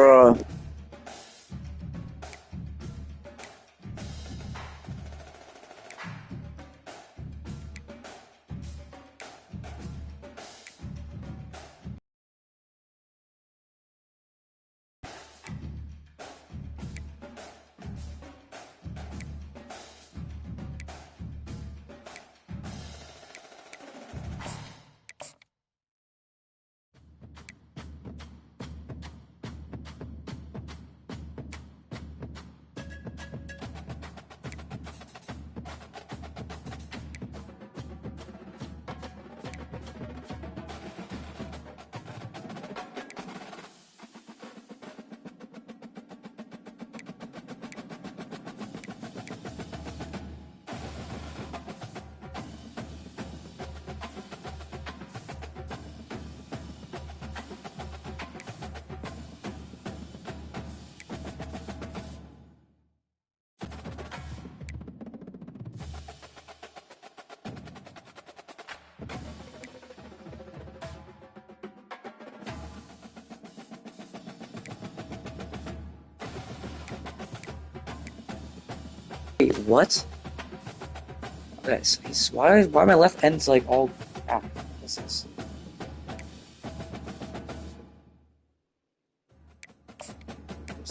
Bruh. Wait, what? Okay, so why my left end's like all crap? What's this?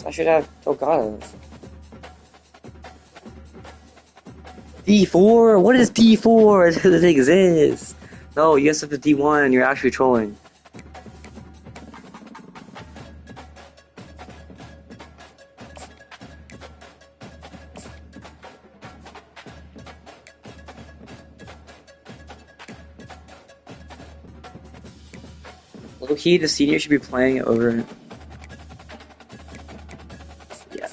I should have. Oh god. D4? What is D4? It doesn't exist. No, you guys have the D1 and you're actually trolling. Low key, the senior should be playing it over. Yeah.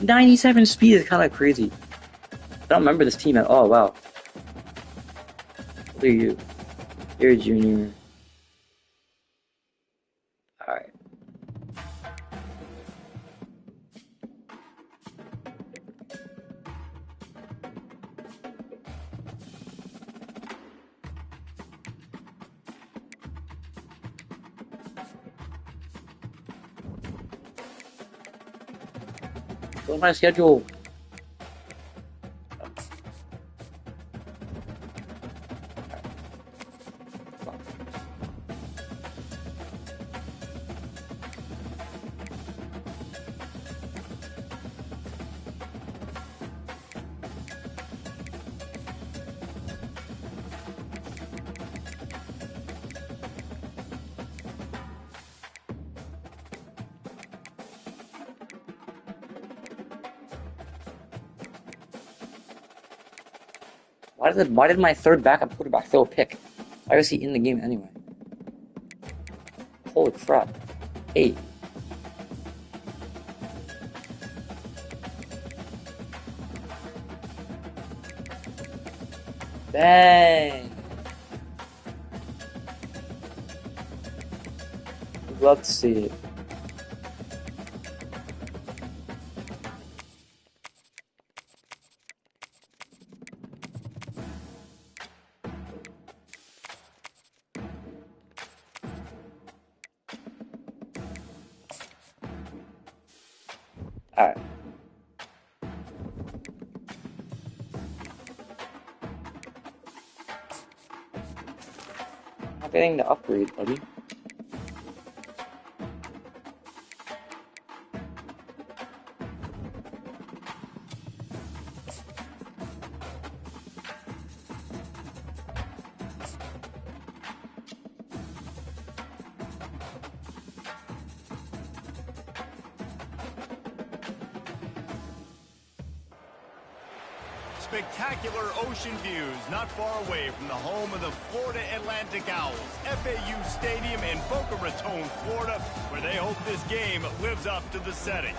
97 speed is kind of crazy. I don't remember this team at all. Wow. What are you? You're a junior. Alright. What's my schedule? Why did my third backup quarterback throw a pick? Why was he in the game anyway? Holy crap. Hey. Bang. I'd love to see it. Alright. I'm getting the upgrade, buddy. Spectacular ocean views not far away from the home of the Florida Atlantic Owls, FAU Stadium in Boca Raton, Florida, where they hope this game lives up to the setting.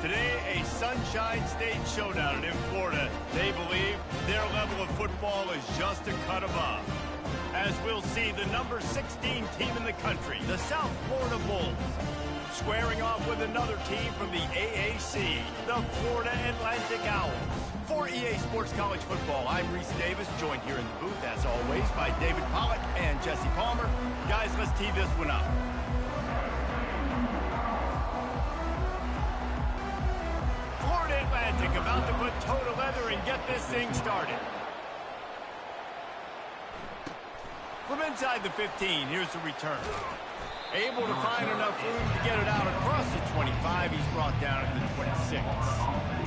Today, a Sunshine State showdown, and in Florida, they believe their level of football is just a cut above. As we'll see, the number 16 team in the country, the South Florida Bulls, squaring off with another team from the AAC, the Florida Atlantic Owls. For EA Sports College Football, I'm Reese Davis, joined here in the booth, as always, by David Pollack and Jesse Palmer. Guys, let's tee this one up. Atlantic about to put toe to leather and get this thing started. From inside the 15, here's the return. Able to find enough room to get it out across the 25. He's brought down to the 26.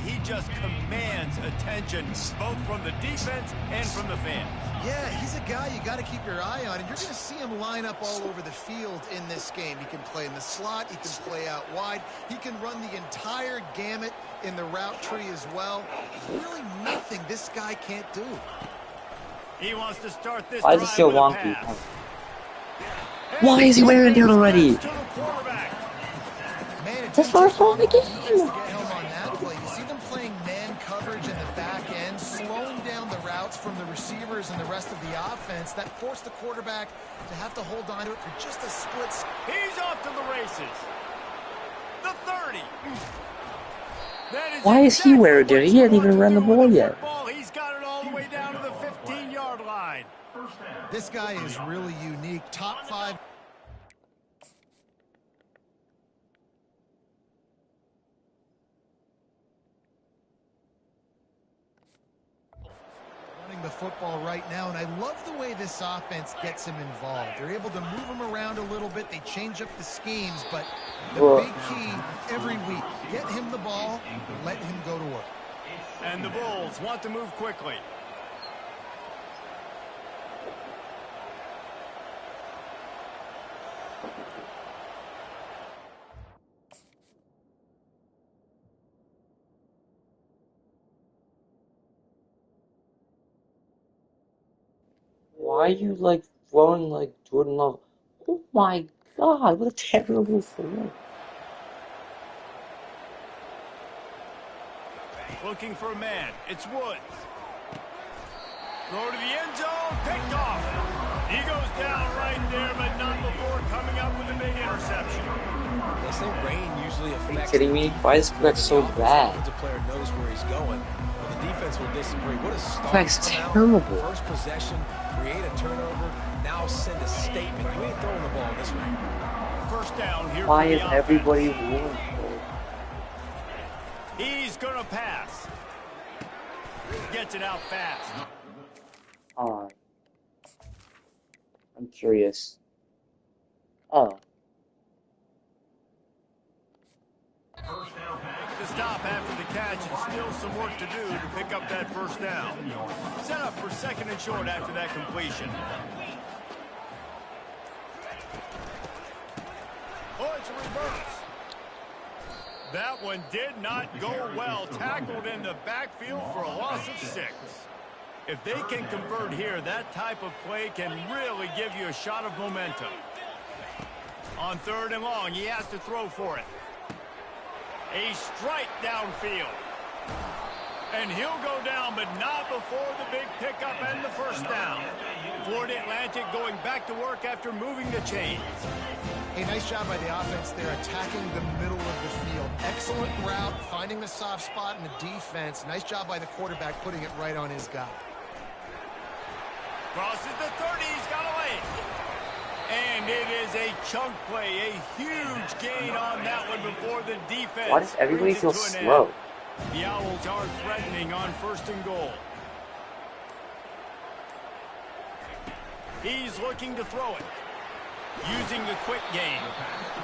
He just commands attention, both from the defense and from the fans. Yeah, he's a guy you got to keep your eye on, and you're going to see him line up all over the field in this game. He can play in the slot. He can play out wide. He can run the entire gamut in the route tree as well. Really nothing this guy can't do. He wants to start this Why is he so drive with a wonky? pass. Why is he wearing it down already? To the quarterback. Man, it The didn't first take one of the long to game. get home on that play. You see them playing man coverage in the back end, slowing down the routes from the receivers and the rest of the offense. That forced the quarterback to have to hold on to it for just a split second. He's off to the races. The 30. Why is he wearing it? He hasn't even run the ball yet. He's got it all the way down to the 15-yard line. This guy is really unique. Top 5. Running the football right now, and I love the way this offense gets him involved. They're able to move him around a little bit. They change up the schemes, but the big key every week, get him the ball, let him go to work. And the Bulls want to move quickly. Why are you like throwing like Jordan Love? Oh my God! What a terrible throw! Looking for a man. It's Woods. Throw to the end zone. Picked off. He goes down right there, but not before coming up with a big interception. They say rain usually affects. Are you kidding me? Why is this so bad? The player knows where he's going. Well, the defense will disagree. What a start! That's Come out, terrible. First possession, create a turnover. Now send a statement. You ain't throwing the ball this way. First down here. Why for the is offense. everybody ruined? He's gonna pass. Gets it out fast. I'm curious. Oh. The stop after the catch and still some work to do to pick up that first down. Set up for second and short after that completion. Oh, it's a reverse. That one did not go well. Tackled in the backfield for a loss of 6. If they can convert here, that type of play can really give you a shot of momentum. On 3rd and long, he has to throw for it. A strike downfield. And he'll go down, but not before the big pickup and the first down. Florida Atlantic going back to work after moving the chains. Hey, nice job by the offense there, attacking the middle of the field. Excellent route, finding the soft spot in the defense. Nice job by the quarterback putting it right on his guy. Crosses the 30, he's got a lane. And it is a chunk play, a huge gain on that one before the defense. Why does everybody feel slow? The Owls are threatening on 1st and goal. He's looking to throw it. Using the quick game.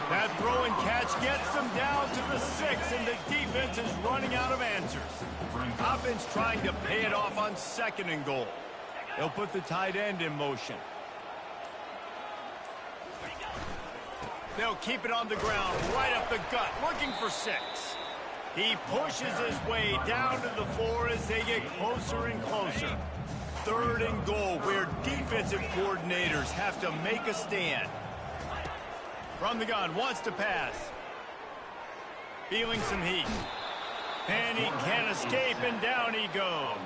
That throw and catch gets them down to the 6, and the defense is running out of answers. Offense trying to pay it off on 2nd and goal. They'll put the tight end in motion. They'll keep it on the ground, right up the gut, looking for 6. He pushes his way down to the 4 as they get closer and closer. 3rd and goal, where defensive coordinators have to make a stand. From the gun, wants to pass. Feeling some heat. And he can't escape, and down he goes.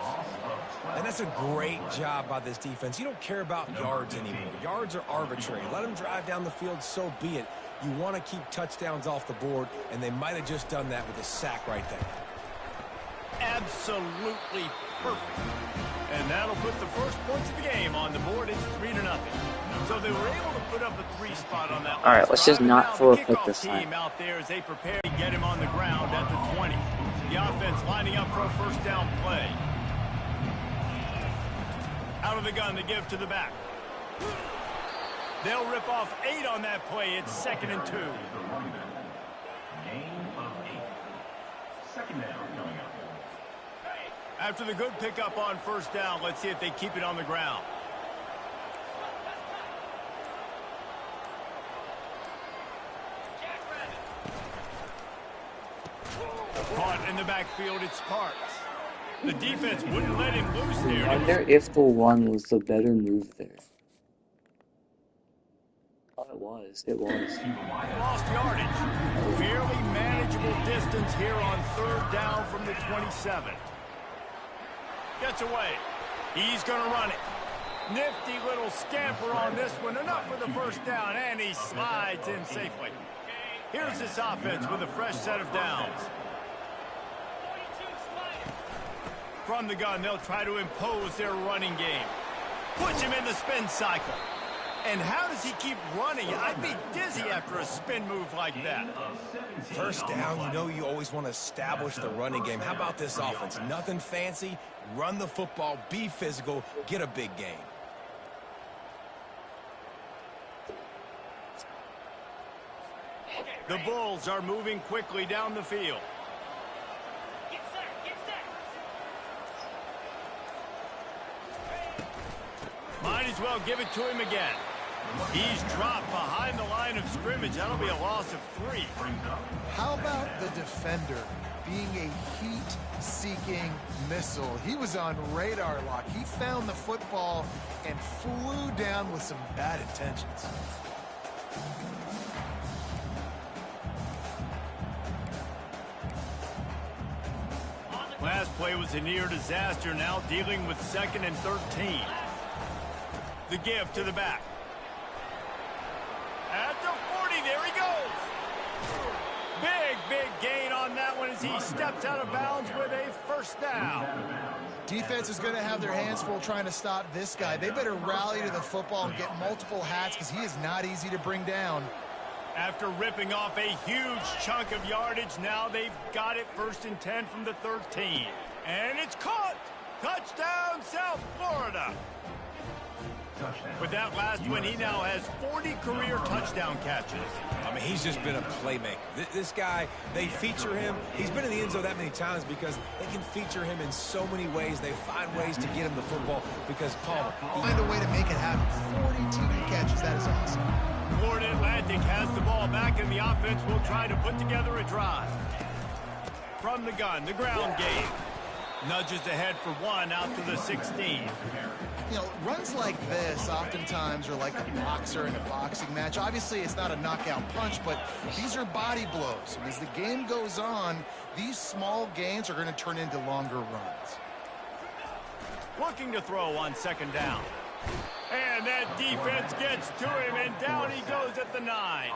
And that's a great job by this defense. You don't care about yards anymore. Yards are arbitrary. Let them drive down the field, so be it. You want to keep touchdowns off the board, and they might have just done that with a sack right there. Absolutely perfect. And that'll put the first points of the game on the board. It's 3-0. So they were able to put up a 3 spot on that. All right, let's just not throw a pick this time. Out there as they prepare to get him on the ground at the 20. The offense lining up for a first down play. Out of the gun to give to the back. They'll rip off 8 on that play. It's 2nd and 2. Gain of 8. Second down coming up. After the good pickup on first down, let's see if they keep it on the ground. Caught in the backfield, it's Parks. The defense wouldn't let him loose there. I wonder if the one was the better move there. Oh, it was. It was. Lost yardage. Fairly manageable distance here on 3rd down from the 27. Gets away. He's going to run it. Nifty little scamper on this one. Enough for the first down, and he slides in safely. Here's this offense with a fresh set of downs. From the gun, they'll try to impose their running game. Puts him in the spin cycle. And how does he keep running? I'd be dizzy after a spin move like that. First down, you know you always want to establish the running game. How about this offense? Nothing fancy. Run the football, be physical, get a big gain. The Bulls are moving quickly down the field. Might as well give it to him again. He's dropped behind the line of scrimmage. That'll be a loss of 3. How about the defender being a heat-seeking missile? He was on radar lock. He found the football and flew down with some bad intentions. Last play was a near disaster, now dealing with 2nd and 13. The give to the back. At the 40, there he goes. Big gain on that one as he steps out of bounds with a first down. Defense is going to have their hands full trying to stop this guy. They better rally to the football and get multiple hats because he is not easy to bring down. After ripping off a huge chunk of yardage, now they've got it 1st and 10 from the 13. And it's caught! Touchdown, South Florida! With that last one, he now has 40 career touchdown catches. I mean, he's just been a playmaker. This guy, they feature him. He's been in the end zone that many times because they can feature him in so many ways. They find ways to get him the football because, Paul, Find a way to make it happen. 42 catches. That is awesome. Florida Atlantic has the ball back, and the offense will try to put together a drive. From the gun, the ground game. Nudges ahead for 1 out to the 16. You know, runs like this oftentimes are like a boxer in a boxing match. Obviously, it's not a knockout punch, but these are body blows. And as the game goes on, these small gains are going to turn into longer runs. Looking to throw on 2nd down. And that defense gets to him, and down he goes at the 9.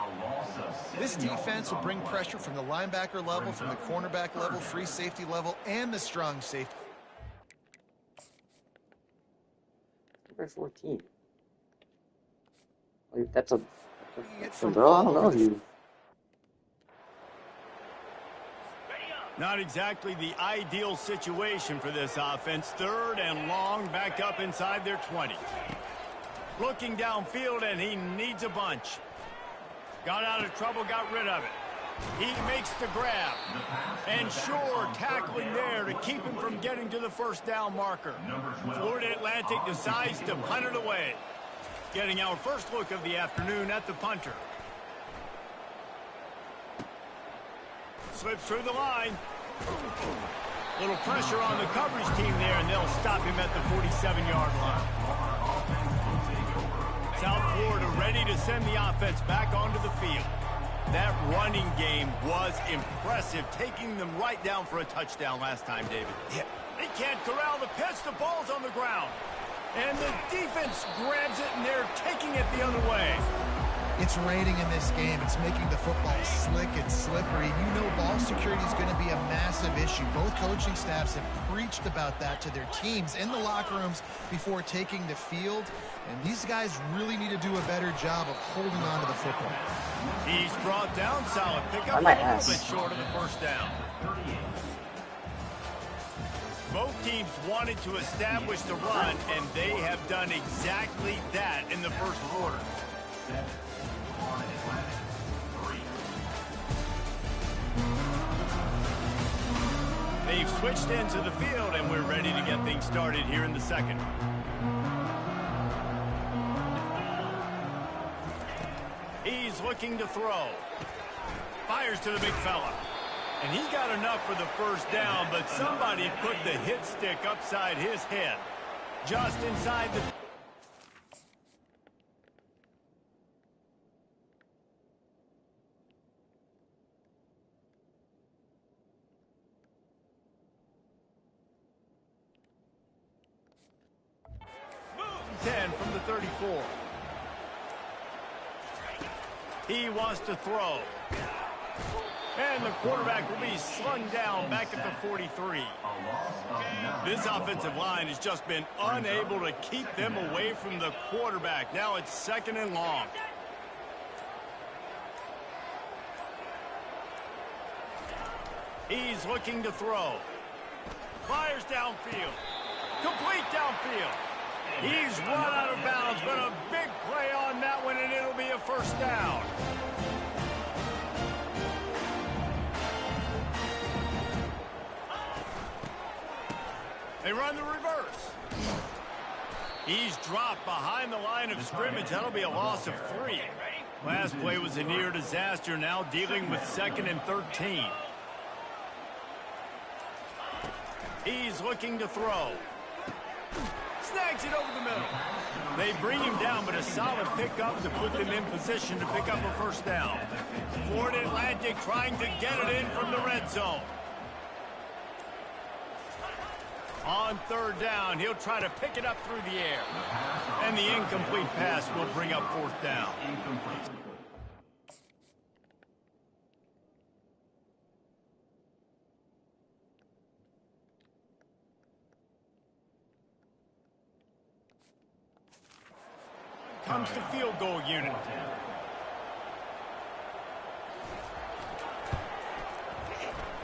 This defense will bring pressure from the linebacker level, from the cornerback level, free safety level, and the strong safety. Number 14. Like, that's a bro, I don't know you. Not exactly the ideal situation for this offense. 3rd and long, back up inside their 20. Looking downfield, and he needs a bunch. Got out of trouble, got rid of it. He makes the grab. And sure, tackling there to keep him from getting to the first down marker. Florida Atlantic decides to punt it away. Getting our first look of the afternoon at the punter. Slips through the line. Little pressure on the coverage team there, and they'll stop him at the 47-yard line. South Florida ready to send the offense back onto the field. That running game was impressive, taking them right down for a touchdown last time, David. Yeah. They can't corral the pitch. The ball's on the ground. And the defense grabs it, and they're taking it the other way. It's raining in this game. It's making the football slick and slippery. You know ball security is going to be a massive issue. Both coaching staffs have preached about that to their teams in the locker rooms before taking the field. And these guys really need to do a better job of holding on to the football. He's brought down, solid pickup, a I might little ask. bit short of the first down. teams wanted to establish the run, and they have done exactly that in the first quarter. They've switched into the field, and we're ready to get things started here in the second. He's looking to throw. Fires to the big fella. And he got enough for the first down, but somebody put the hit stick upside his head. Just inside the... from the 34. He wants to throw. And the quarterback will be slung down back at the 43. This offensive line has just been unable to keep them away from the quarterback. Now it's 2nd and long. He's looking to throw. Fires downfield. Complete downfield. He's run out of bounds, but a big play on that one, and it'll be a first down. They run the reverse. He's dropped behind the line of scrimmage. That'll be a loss of 3. Last play was a near disaster, now dealing with 2nd and 13. He's looking to throw. Snags it over the middle. They bring him down, but a solid pickup to put them in position to pick up a first down. Florida Atlantic trying to get it in from the red zone. On 3rd down, he'll try to pick it up through the air. And the incomplete pass will bring up 4th down. Comes the field goal unit.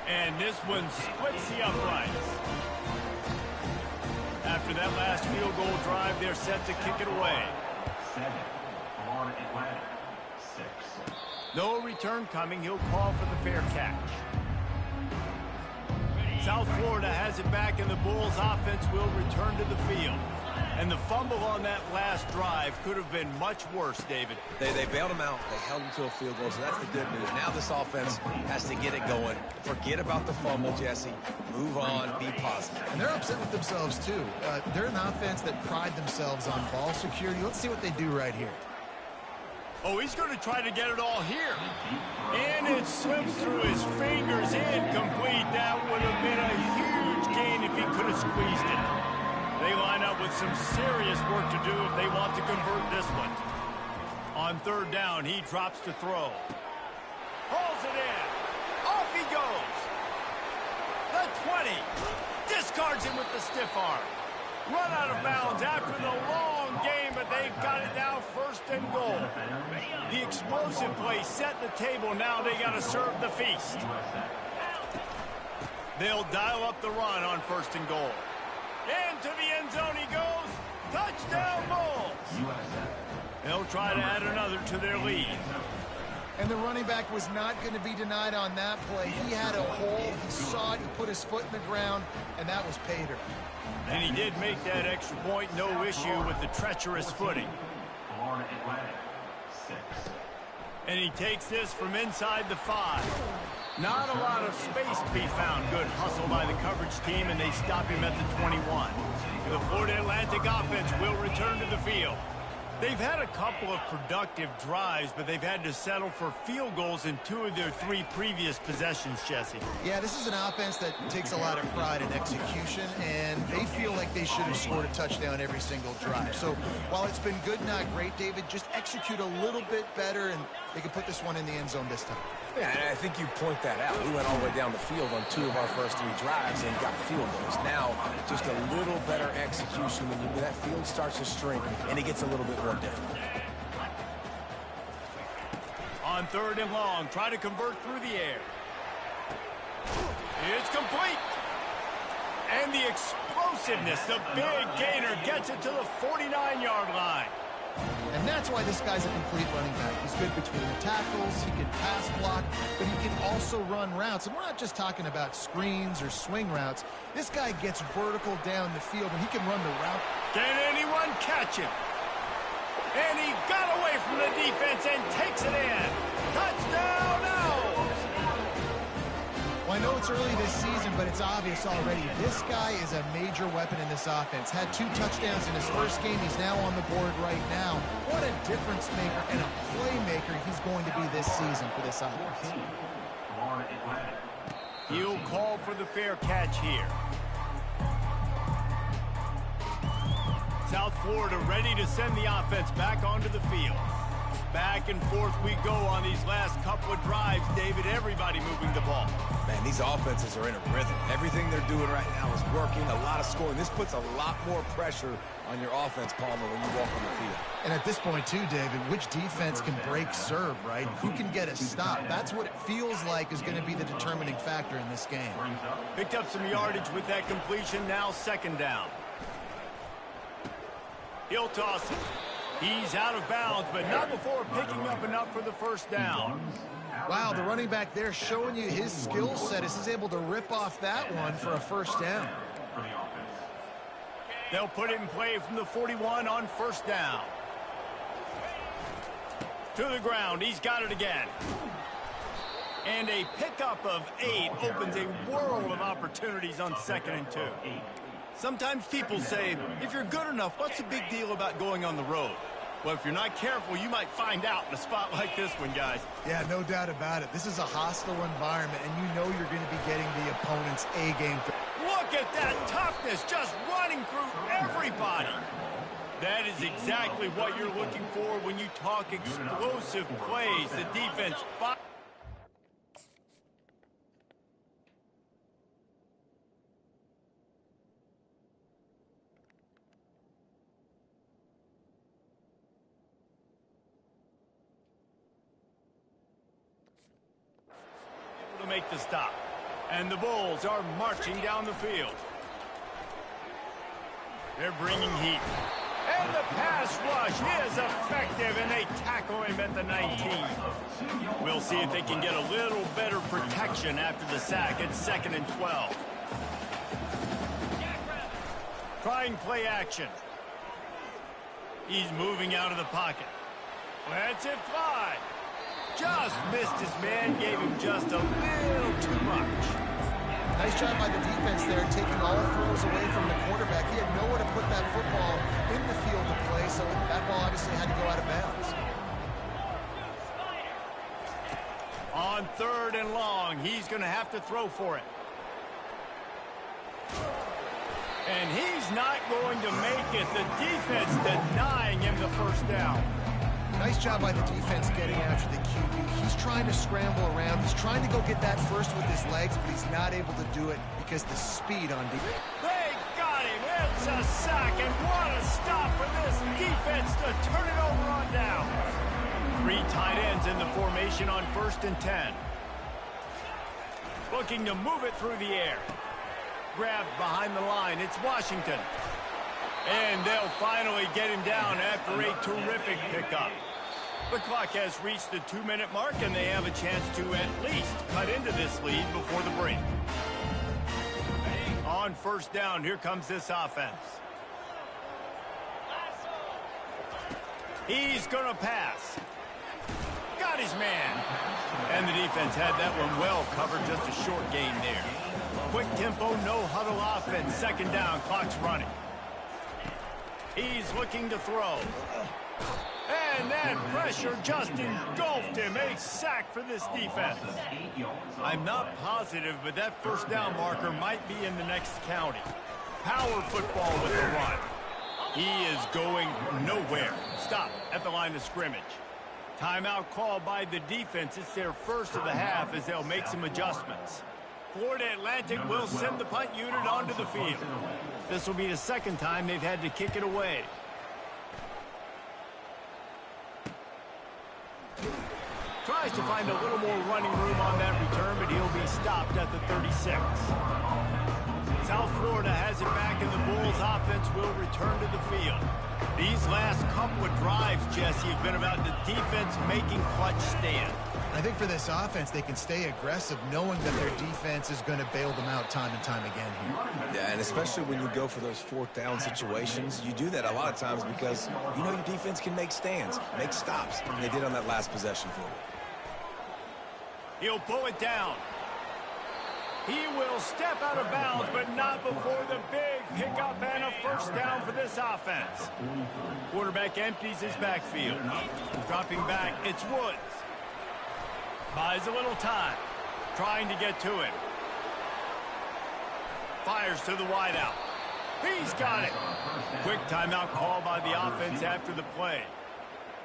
And this one splits the uprights. After that last field goal drive, they're set to kick it away. 7, Florida Atlantic, 6. No return coming. He'll call for the fair catch. South Florida has it back, and the Bulls offense will return to the field. And the fumble on that last drive could have been much worse, David. They bailed him out. They held him to a field goal, so that's the good news. Now this offense has to get it going. Forget about the fumble, Jesse. Move on. Be positive. And they're upset with themselves, too. They're an offense that pride themselves on ball security. Let's see what they do right here. Oh, he's going to try to get it all here. And it slips through his fingers. Incomplete. That would have been a huge gain if he could have squeezed it. They line up with some serious work to do if they want to convert this one. On 3rd down, he drops to throw. Hauls it in. Off he goes. The 20. Discards him with the stiff arm. Run out of bounds after the long game, but they've got it now 1st and goal. The explosive play set the table. Now they got to serve the feast. They'll dial up the run on 1st and goal. Into the end zone he goes. Touchdown, Bulls. They'll try to add another to their lead. And the running back was not going to be denied on that play. He had a hole. He saw it. He put his foot in the ground, and that was pay dirt. And he did make that extra point. No issue with the treacherous footing. Florida Atlantic, 6. And he takes this from inside the 5. Not a lot of space to be found. Good hustle by the coverage team, and they stop him at the 21. The Florida Atlantic offense will return to the field. They've had a couple of productive drives, but they've had to settle for field goals in 2 of their 3 previous possessions, Jesse. Yeah, this is an offense that takes a lot of pride in execution, and they feel like they should have scored a touchdown every single drive. So while it's been good, not great, David, just execute a little bit better, and they can put this one in the end zone this time. Yeah, and I think you point that out. We went all the way down the field on 2 of our first 3 drives and got field goals. Now, just a little better execution when that field starts to string and it gets a little bit more difficult. On 3rd and long, try to convert through the air. It's complete. And the explosiveness, the big gainer gets it to the 49-yard line. And that's why this guy's a complete running back. He's good between the tackles, he can pass block, but he can also run routes. And we're not just talking about screens or swing routes. This guy gets vertical down the field, and he can run the route. Can anyone catch him? And he got away from the defense and takes it in. Touchdown, Owls! Well, I know it's early this season, but it's obvious already. This guy is a major weapon in this offense. Had 2 touchdowns in his first game. He's now on the board right now. What a difference maker and a playmaker he's going to be this season for this offense. He'll call for the fair catch here. South Florida ready to send the offense back onto the field. Back and forth we go on these last couple of drives, David. Everybody moving the ball. Man, these offenses are in a rhythm. Everything they're doing right now is working. A lot of scoring. This puts a lot more pressure on your offense, Palmer, when you walk on the field. And at this point, too, David, which defense can break serve, right? Who can get a stop? That's what it feels like is going to be the determining factor in this game. Picked up some yardage with that completion. Now 2nd down. He'll toss it. He's out of bounds, but not before picking up enough for the 1st down. Wow, the running back there showing you his skill set as he's able to rip off that one for a 1st down. They'll put it in play from the 41 on 1st down. To the ground, he's got it again. And a pickup of 8 opens a world of opportunities on 2nd and 2. Sometimes people say, if you're good enough, what's the big deal about going on the road? Well, if you're not careful, you might find out in a spot like this one, guys. Yeah, no doubt about it. This is a hostile environment, and you know you're going to be getting the opponent's A-game. Look at that toughness, just running through everybody. That is exactly what you're looking for when you talk explosive plays. The defense to make the stop. And the Bulls are marching down the field. They're bringing heat. And the pass rush is effective, and they tackle him at the 19. We'll see if they can get a little better protection after the sack at 2nd and 12. Trying play action. He's moving out of the pocket. Lets it fly. Just missed his man, gave him just a little too much. Nice job by the defense there, taking all throws away from the quarterback. He had nowhere to put that football in the field to play, so that ball obviously had to go out of bounds. On 3rd and long, he's going to have to throw for it. And he's not going to make it. The defense denying him the 1st down. Nice job by the defense getting after the QB. He's trying to scramble around. He's trying to go get that first with his legs, but he's not able to do it because the speed on defense. They got him. It's a sack, and what a stop for this defense to turn it over on down. 3 tight ends in the formation on 1st and 10. Looking to move it through the air. Grabbed behind the line. It's Washington. And they'll finally get him down after a terrific pickup. The clock has reached the 2-minute mark, and they have a chance to at least cut into this lead before the break. On 1st down, here comes this offense. He's going to pass. Got his man. And the defense had that one well covered, just a short gain there. Quick tempo, no huddle offense. 2nd down, clock's running. He's looking to throw. And that pressure just engulfed him. A sack for this defense. I'm not positive, but that 1st down marker might be in the next county. Power football with the run. He is going nowhere. Stop at the line of scrimmage. Timeout called by the defense. It's their 1st of the half as they'll make some adjustments. Florida Atlantic will send the punt unit onto the field. This will be the 2nd time they've had to kick it away. Tries to find a little more running room on that return, but he'll be stopped at the 36. South Florida has it back, and the Bulls offense will return to the field. These last couple of drives, Jesse, have been about the defense making clutch stand. I think for this offense, they can stay aggressive knowing that their defense is going to bail them out time and time again here. Yeah, and especially when you go for those fourth down situations, you do that a lot of times because you know your defense can make stands, make stops. And they did on that last possession for you. He'll pull it down. He will step out of bounds, but not before the big pickup and a first down for this offense. Quarterback empties his backfield. Dropping back, it's Woods. Buys a little time, trying to get to him. Fires to the wideout. He's got it. Quick timeout call by the offense after the play.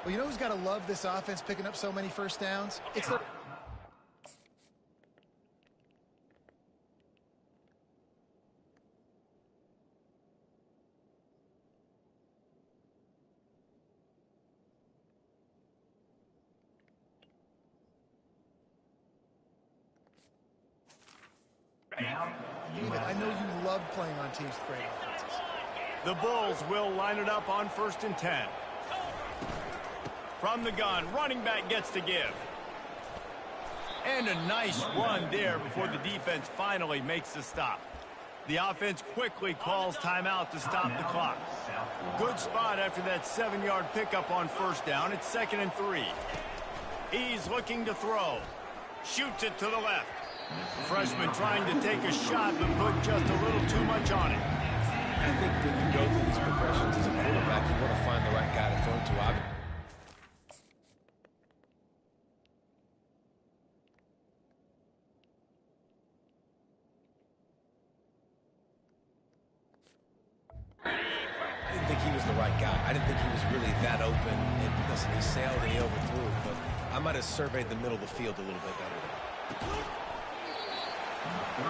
Well, you know who's got to love this offense picking up so many first downs? It's the... David, I know you love playing on teams with great offenses. The Bulls will line it up on 1st and 10. From the gun, running back gets to give. And a nice run there before the defense finally makes the stop. The offense quickly calls timeout to stop the clock. Good spot after that 7-yard pickup on first down. It's 2nd and 3. He's looking to throw. Shoots it to the left. Freshman trying to take a shot, but put just a little too much on it. I think when you go through these progressions as a quarterback, you want to find the right guy to throw to. I didn't think he was the right guy. I didn't think he was really that open. And listen, he sailed and he overthrew, but I might have surveyed the middle of the field a little bit better there.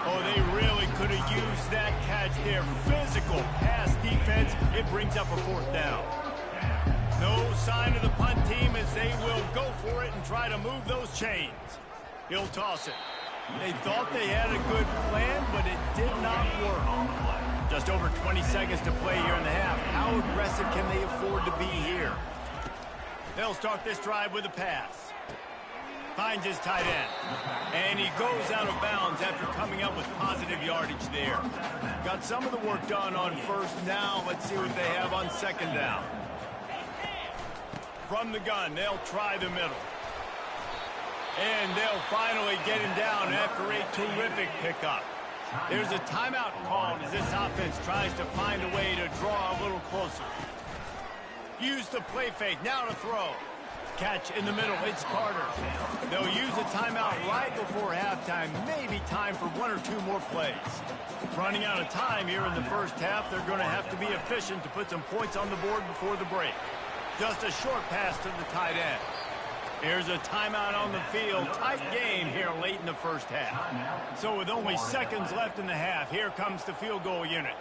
Oh, they really could have used that catch there. Physical pass defense. It brings up a 4th down. No sign of the punt team as they will go for it and try to move those chains. He'll toss it. They thought they had a good plan, but it did not work. Just over 20 seconds to play here in the half. How aggressive can they afford to be here? They'll start this drive with a pass. Finds his tight end. And he goes out of bounds after coming up with positive yardage there. Got some of the work done on first. Now let's see what they have on 2nd down. From the gun, they'll try the middle. And they'll finally get him down after a terrific pickup. There's a timeout called as this offense tries to find a way to draw a little closer. Use the play fake, now to throw. Catch in the middle, it's Carter. They'll use a timeout right before halftime, maybe time for 1 or 2 more plays. Running out of time here in the first half, they're going to have to be efficient to put some points on the board before the break. Just a short pass to the tight end. Here's a timeout on the field. Tight game here late in the first half. So with only seconds left in the half, here comes the field goal unit.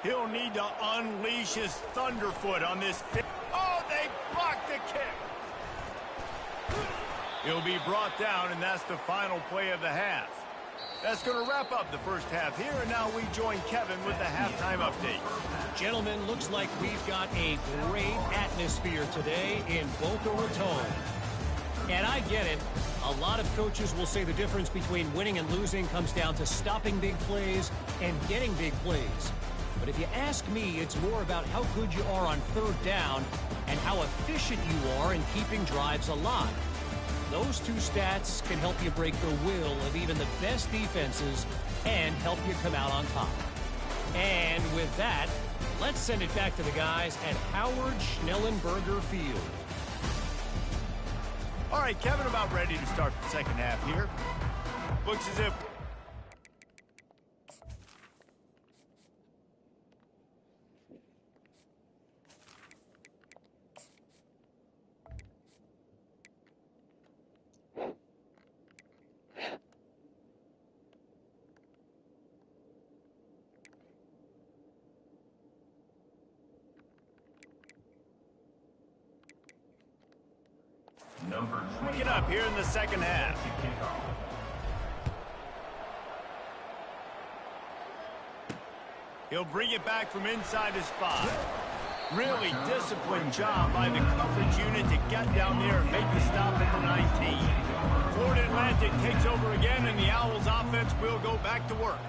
He'll need to unleash his thunderfoot on this. Oh, they blocked the kick. He'll be brought down, and that's the final play of the half. That's going to wrap up the first half here, and now we join Kevin with the halftime update. Gentlemen, looks like we've got a great atmosphere today in Boca Raton. And I get it. A lot of coaches will say the difference between winning and losing comes down to stopping big plays and getting big plays. But if you ask me, it's more about how good you are on 3rd down and how efficient you are in keeping drives alive. Those 2 stats can help you break the will of even the best defenses and help you come out on top. And with that, let's send it back to the guys at Howard Schnellenberger Field. All right, Kevin, about ready to start the second half here. Looks as if... Pick it up here in the second half. He'll bring it back from inside his 5. Really disciplined job by the coverage unit to get down there and make the stop at the 19. Florida Atlantic takes over again, and the Owls offense will go back to work.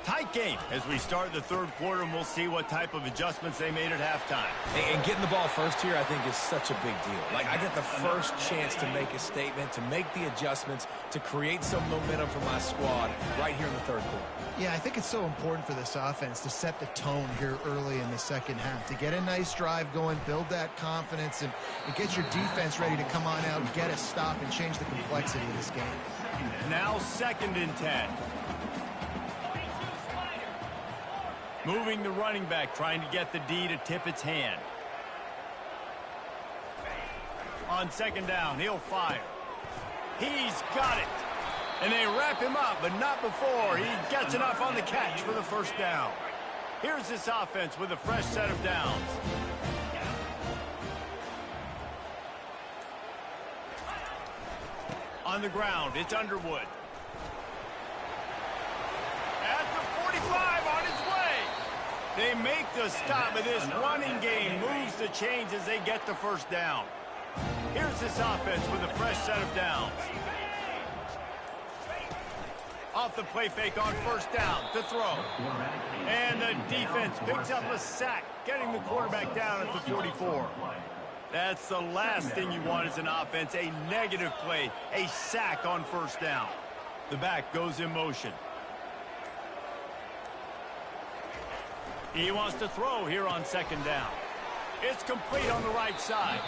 Tight game as we start the third quarter, and we'll see what type of adjustments they made at halftime. And getting the ball first here, I think, is such a big deal. Like, I get the first chance to make a statement, to make the adjustments, to create some momentum for my squad right here in the third quarter. Yeah, I think it's so important for this offense to set the tone here early in the second half, to get a nice drive going, build that confidence, and get your defense ready to come on out, get a stop, and change the complexity of this game. Now 2nd and 10. Moving the running back, trying to get the D to tip its hand. On 2nd down, he'll fire. He's got it. And they wrap him up, but not before he gets enough on the catch for the first down. Here's this offense with a fresh set of downs. On the ground, it's Underwood. At the 45, on its way. They make the stop, but this running game moves the chains as they get the first down. Here's this offense with a fresh set of downs. Off the play fake on 1st down to throw. And the defense picks up a sack, getting the quarterback down at the 44. That's the last thing you want as an offense, a negative play, a sack on 1st down. The back goes in motion. He wants to throw here on 2nd down. It's complete on the right side.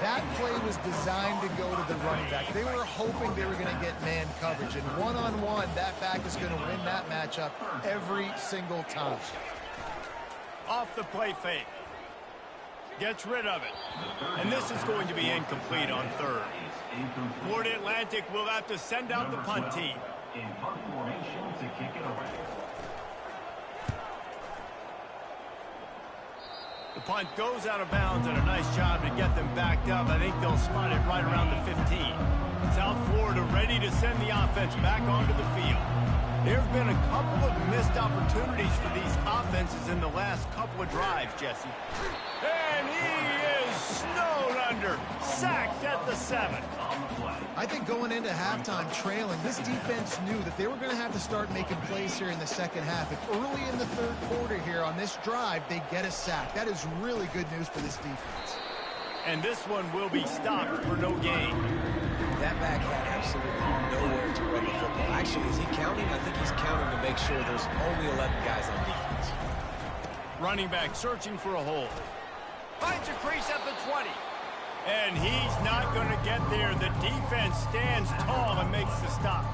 That play was designed to go to the running back. They were hoping they were going to get man coverage, and one-on-one, that back is going to win that matchup every single time. Off the play fake. Gets rid of it. And this is going to be incomplete on 3rd. Florida Atlantic will have to send out the punt team. In punt formation to kick it away. The punt goes out of bounds, and a nice job to get them backed up. I think they'll spot it right around the 15. South Florida ready to send the offense back onto the field. There have been a couple of missed opportunities for these offenses in the last couple of drives, Jesse. And he is snowed under, sacked at the 7. I think going into halftime trailing, this defense knew that they were going to have to start making plays here in the second half. If early in the third quarter here on this drive, they get a sack. That is really good news for this defense. And this one will be stopped for no gain. That back had absolutely nowhere to run the football. Actually, is he counting? I think he's counting to make sure there's only 11 guys on defense. Running back searching for a hole. Finds a crease at the 20. And he's not going to get there. The defense stands tall and makes the stop.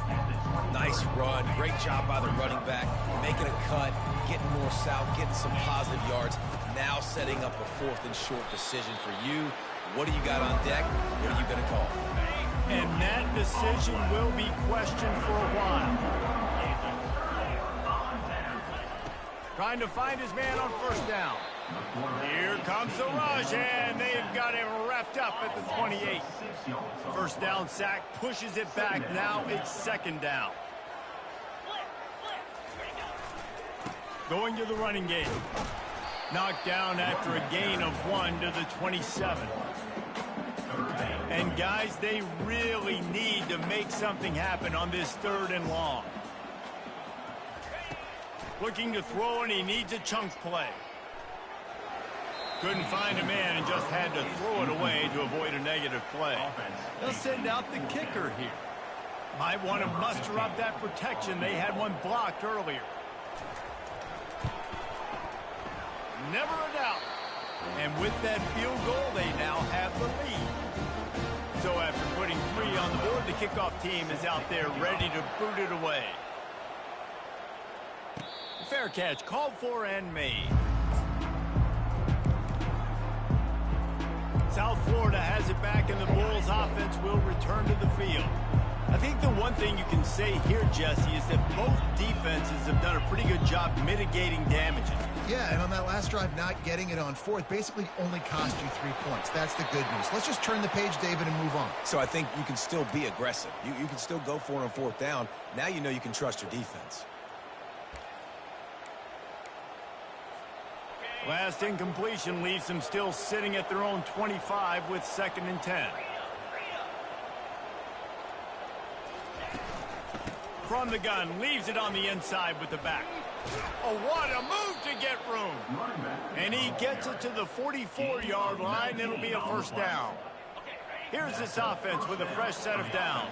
Nice run. Great job by the running back. Making a cut, getting more south, getting some positive yards. Now setting up a 4th and short decision for you. What do you got on deck? What are you going to call? And that decision will be questioned for a while. Trying to find his man on 1st down. Here comes the rush, and they've got him wrapped up at the 28. 1st down sack, pushes it back. Now it's 2nd down. Going to the running game. Knocked down after a gain of 1 to the 27. And guys, they really need to make something happen on this 3rd and long. Looking to throw, and he needs a chunk play. Couldn't find a man and just had to throw it away to avoid a negative play. They'll send out the kicker here. Might want to muster up that protection. They had one blocked earlier. Never a doubt. And with that field goal, they now have the lead. So after putting 3 on the board, the kickoff team is out there ready to boot it away. Fair catch called for and made. South Florida has it back, and the Bulls offense will return to the field. I think the one thing you can say here, Jesse, is that both defenses have done a pretty good job mitigating damages. Yeah, and on that last drive, not getting it on 4th basically only cost you 3 points. That's the good news. Let's just turn the page, David, and move on. So I think you can still be aggressive. You can still go for it on 4th down. Now you know you can trust your defense. Last incompletion leaves them still sitting at their own 25 with 2nd and 10. From the gun, leaves it on the inside with the back. Oh, what a move to get room. And he gets it to the 44-yard line. It'll be a 1st down. Here's this offense with a fresh set of downs.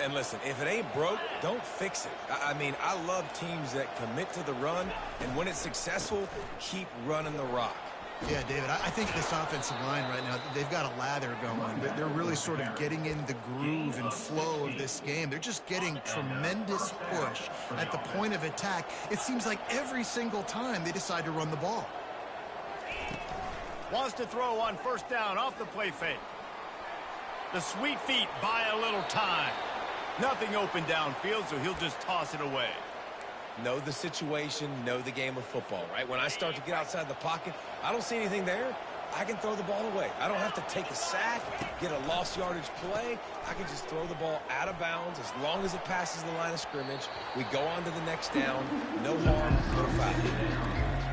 And listen, if it ain't broke, don't fix it. I mean, I love teams that commit to the run, and when it's successful, keep running the rock. Yeah, David, I think this offensive line right now, they've got a lather going. They're really sort of getting in the groove and flow of this game. They're just getting tremendous push at the point of attack. It seems like every single time they decide to run the ball. Wants to throw on 1st down off the play fake. The sweet feet buy a little time. Nothing open downfield, so he'll just toss it away. Know the situation, know the game of football, right? When I start to get outside the pocket, I don't see anything there, I can throw the ball away. I don't have to take a sack, get a lost yardage play. I can just throw the ball out of bounds as long as it passes the line of scrimmage. We go on to the next down. No harm, no foul.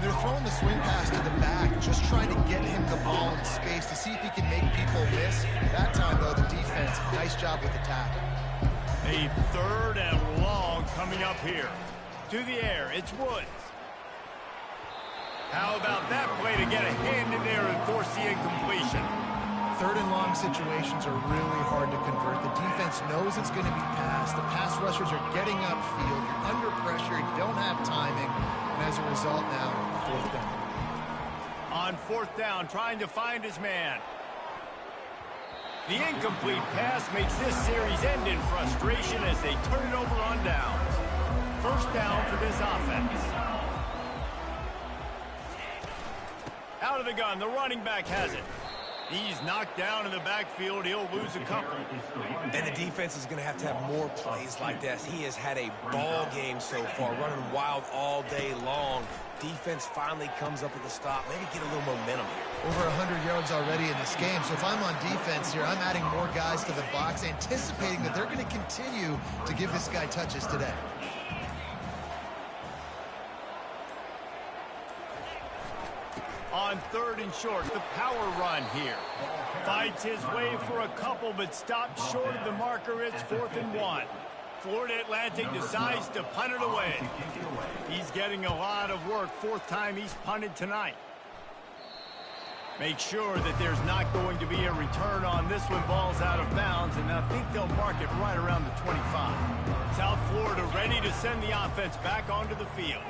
They're throwing the swing pass to the back, just trying to get him the ball in space to see if he can make people miss. That time, though, the defense, nice job with the tackle. A 3rd and long coming up here. To the air, it's Woods. How about that play to get a hand in there and force the incompletion? 3rd and long situations are really hard to convert. The defense knows it's going to be passed. The pass rushers are getting upfield. You're under pressure. You don't have timing. And as a result now, 4th down. On 4th down, trying to find his man. The incomplete pass makes this series end in frustration as they turn it over on downs. 1st down for this offense. Out of the gun, the running back has it. He's knocked down in the backfield. He'll lose a couple. And the defense is going to have more plays like this. He has had a ball game so far, running wild all day long. Defense finally comes up with a stop. Maybe get a little momentum here. Over 100 yards already in this game. So if I'm on defense here, I'm adding more guys to the box, anticipating that they're going to continue to give this guy touches today. On 3rd and short, the power run here. Fights his way for a couple, but stopped short of the marker. It's 4th and 1. Florida Atlantic decides to punt it away. He's getting a lot of work. 4th time he's punted tonight. Make sure that there's not going to be a return on this one. Ball's out of bounds, and I think they'll mark it right around the 25. South Florida ready to send the offense back onto the field.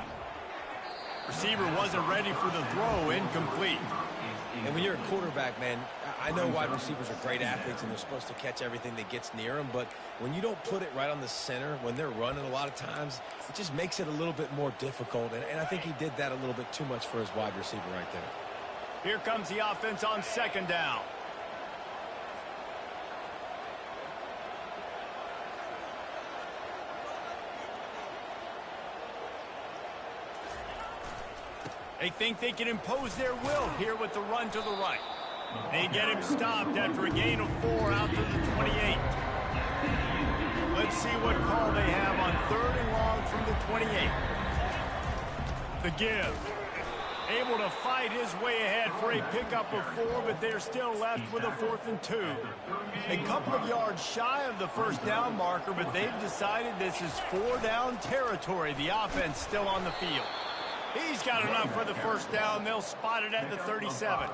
Receiver wasn't ready for the throw, incomplete. And when you're a quarterback, man, I know wide receivers are great athletes and they're supposed to catch everything that gets near them, but when you don't put it right on the center, when they're running a lot of times, it just makes it a little bit more difficult. And I think he did that a little bit too much for his wide receiver right there. Here comes the offense on 2nd down. They think they can impose their will here with the run to the right. They get him stopped after a gain of 4 out to the 28. Let's see what call they have on 3rd and long from the 28. The give. Able to fight his way ahead for a pickup of 4, but they're still left with a 4th and 2. A couple of yards shy of the 1st down marker, but they've decided this is 4-down territory. The offense still on the field. He's got enough for the 1st down. They'll spot it at the 37.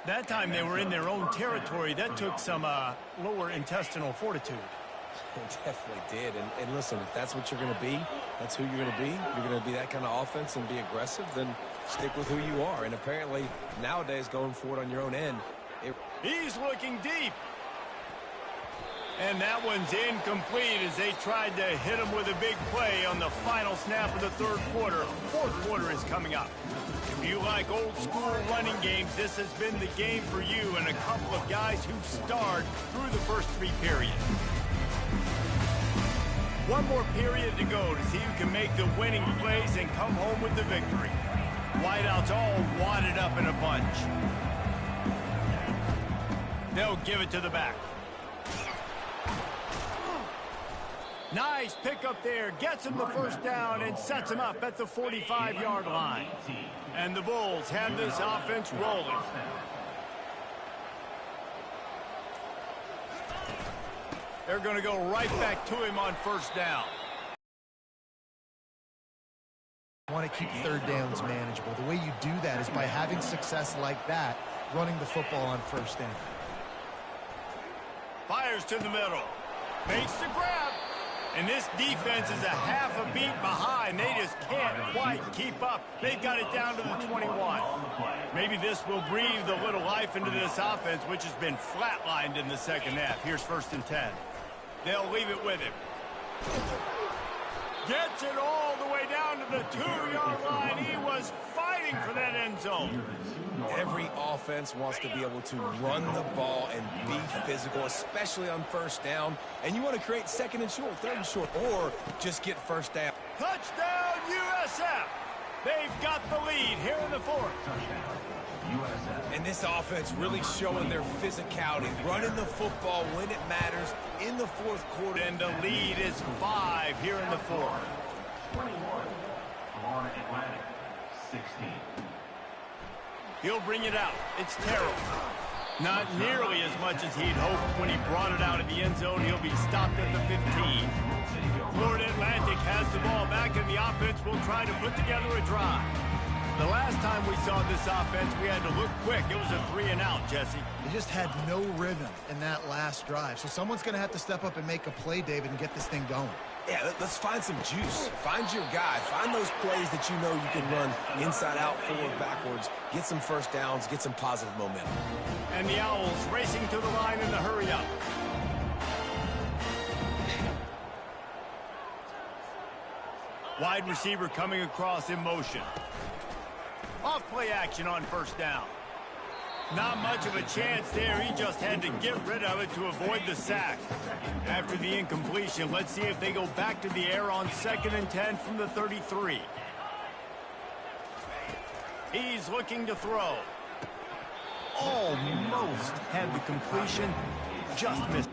That time they were in their own territory. That took some lower intestinal fortitude. It definitely did. And listen, if that's what you're going to be, that's who you're going to be. You're going to be that kind of offense and be aggressive, then stick with who you are. And apparently, nowadays, going for it on your own end. He's looking deep. And that one's incomplete as they tried to hit him with a big play on the final snap of the 3rd quarter. 4th quarter is coming up. If you like old school running games, this has been the game for you and a couple of guys who've starred through the first 3 periods. One more period to go to see who can make the winning plays and come home with the victory. Wideouts all wadded up in a bunch. They'll give it to the back. Nice pickup there. Gets him the first down and sets him up at the 45-yard line. And the Bulls have this offense rolling. They're going to go right back to him on first down. Want to keep third downs manageable. The way you do that is by having success like that, running the football on first down. Fires to the middle. Makes the grab. And this defense is a half a beat behind. They just can't quite keep up. They've got it down to the 21. Maybe this will breathe a little life into this offense, which has been flatlined in the second half. Here's 1st and 10. They'll leave it with him. Gets it all the way down to the 2-yard line. He was fighting for that end zone. Every offense wants to be able to run the ball and be physical, especially on first down. And you want to create 2nd and short, 3rd and short, or just get first down. Touchdown, USF. They've got the lead here in the 4th. And this offense really showing their physicality, running the football when it matters in the 4th quarter. And the lead is 5 here in the 4th. 21, Florida Atlantic, 16. He'll bring it out. It's Terrell. Not nearly as much as he'd hoped when he brought it out of the end zone. He'll be stopped at the 15. Florida Atlantic has the ball back, and the offense will try to put together a drive. The last time we saw this offense, we had to look quick. It was a 3-and-out, Jesse. They just had no rhythm in that last drive. So someone's going to have to step up and make a play, David, and get this thing going. Yeah, let's find some juice. Find your guy. Find those plays that you know you can run inside out, forward, backwards. Get some first downs. Get some positive momentum. And the Owls racing to the line in the hurry-up. Wide receiver coming across in motion. Off play action on first down. Not much of a chance there. He just had to get rid of it to avoid the sack. After the incompletion, let's see if they go back to the air on 2nd and 10 from the 33. He's looking to throw. Almost had the completion. Just missed.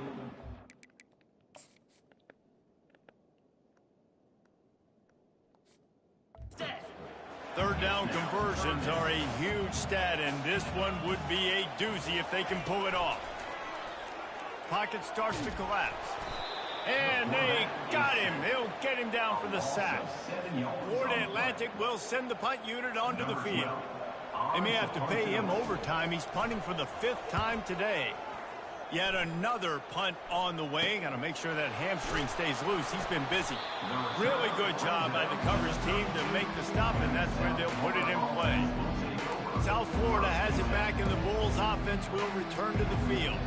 Third down conversions are a huge stat, and this one would be a doozy if they can pull it off. Pocket starts to collapse. And they got him. They'll get him down for the sack. Florida Atlantic will send the punt unit onto the field. They may have to pay him overtime. He's punting for the 5th time today. Yet another punt on the way. Got to make sure that hamstring stays loose. He's been busy. Really good job by the coverage team to make the stop, and that's where they'll put it in play. South Florida has it back, and the Bulls offense will return to the field.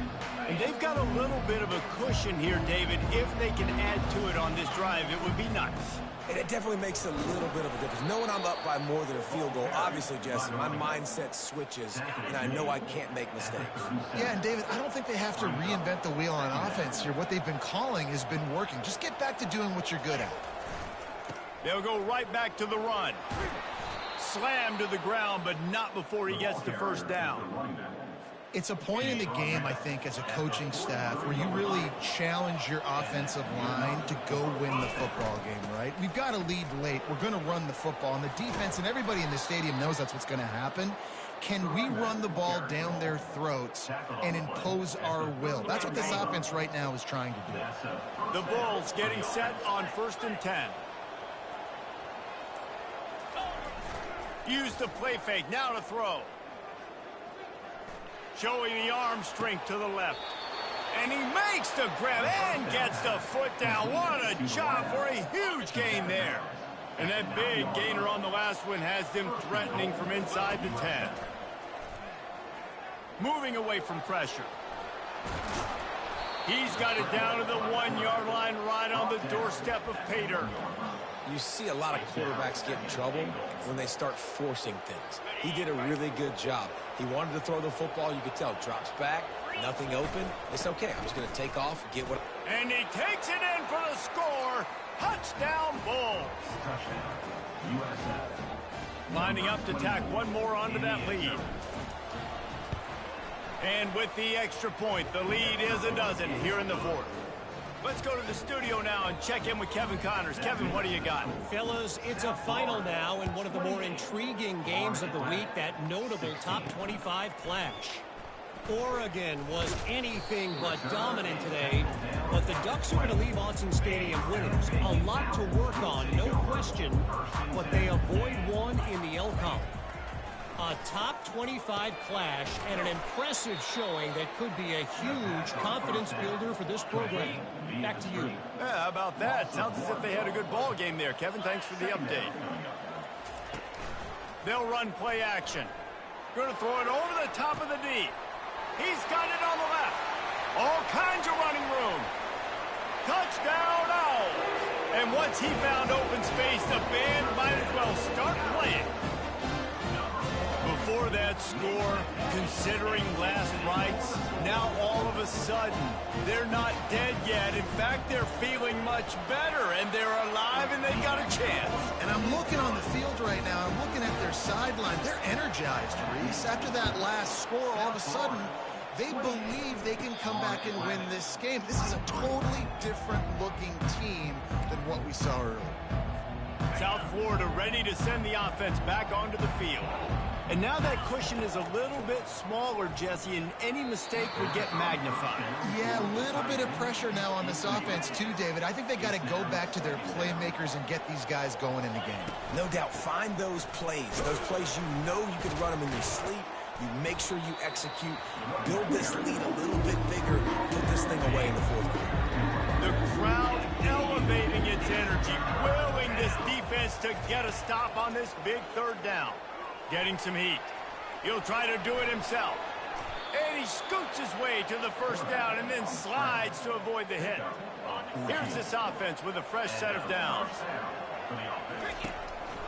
And they've got a little bit of a cushion here, David. If they can add to it on this drive, it would be nice. And it definitely makes a little bit of a difference. Knowing I'm up by more than a field goal, obviously, Jesse, my mindset switches, and I know I can't make mistakes. Yeah, and David, I don't think they have to reinvent the wheel on offense here. What they've been calling has been working. Just get back to doing what you're good at. They'll go right back to the run. Slammed to the ground, but not before he gets the first down. It's a point in the game, I think, as a coaching staff where you really challenge your offensive line to go win the football game, right? We've got to lead late. We're going to run the football, and the defense and everybody in the stadium knows that's what's going to happen. Can we run the ball down their throats and impose our will? That's what this offense right now is trying to do. The Bulls getting set on 1st and 10. Use the play fake. Now to throw. Showing the arm strength to the left. And he makes the grab and gets the foot down. What a job for a huge gain there. And that big gainer on the last one has them threatening from inside the 10. Moving away from pressure. He's got it down to the 1-yard line right on the doorstep of Pater. You see a lot of quarterbacks get in trouble when they start forcing things. He did a really good job. He wanted to throw the football. You could tell. Drops back, nothing open. It's okay. I'm just going to take off, get what... And he takes it in for the score. Touchdown, Bulls. Touchdown, USF. Lining up to tack one more onto that lead. And with the extra point, the lead is a dozen here in the 4th. Let's go to the studio now and check in with Kevin Connors. Kevin, what do you got? Fellas, it's a final now in one of the more intriguing games of the week, that notable top 25 clash. Oregon was anything but dominant today, but the Ducks are going to leave Autzen Stadium winners. A lot to work on, no question, but they avoid one in the L column. A top 25 clash and an impressive showing that could be a huge confidence builder for this program. Back to you. Yeah, how about that? Sounds as if they had a good ball game there. Kevin, thanks for the update. They'll run play action. Going to throw it over the top of the D. He's got it on the left. All kinds of running room. Touchdown Owls. And once he found open space, the band might as well start playing. Before that score, considering last rites, now all of a sudden, they're not dead yet. In fact, they're feeling much better, and they're alive, and they've got a chance. And I'm looking on the field right now. I'm looking at their sideline. They're energized, Reese. After that last score, all of a sudden, they believe they can come back and win this game. This is a totally different-looking team than what we saw earlier. South Florida ready to send the offense back onto the field. And now that cushion is a little bit smaller, Jesse, and any mistake would get magnified. Yeah, a little bit of pressure now on this offense too, David. I think they got to go back to their playmakers and get these guys going in the game. No doubt, find those plays you know you can run them in your sleep. You make sure you execute, build this lead a little bit bigger, put this thing away in the fourth quarter. The crowd elevating its energy, willing this defense to get a stop on this big third down. Getting some heat. He'll try to do it himself. And he scoots his way to the first down and then slides to avoid the hit. Here's this offense with a fresh set of downs.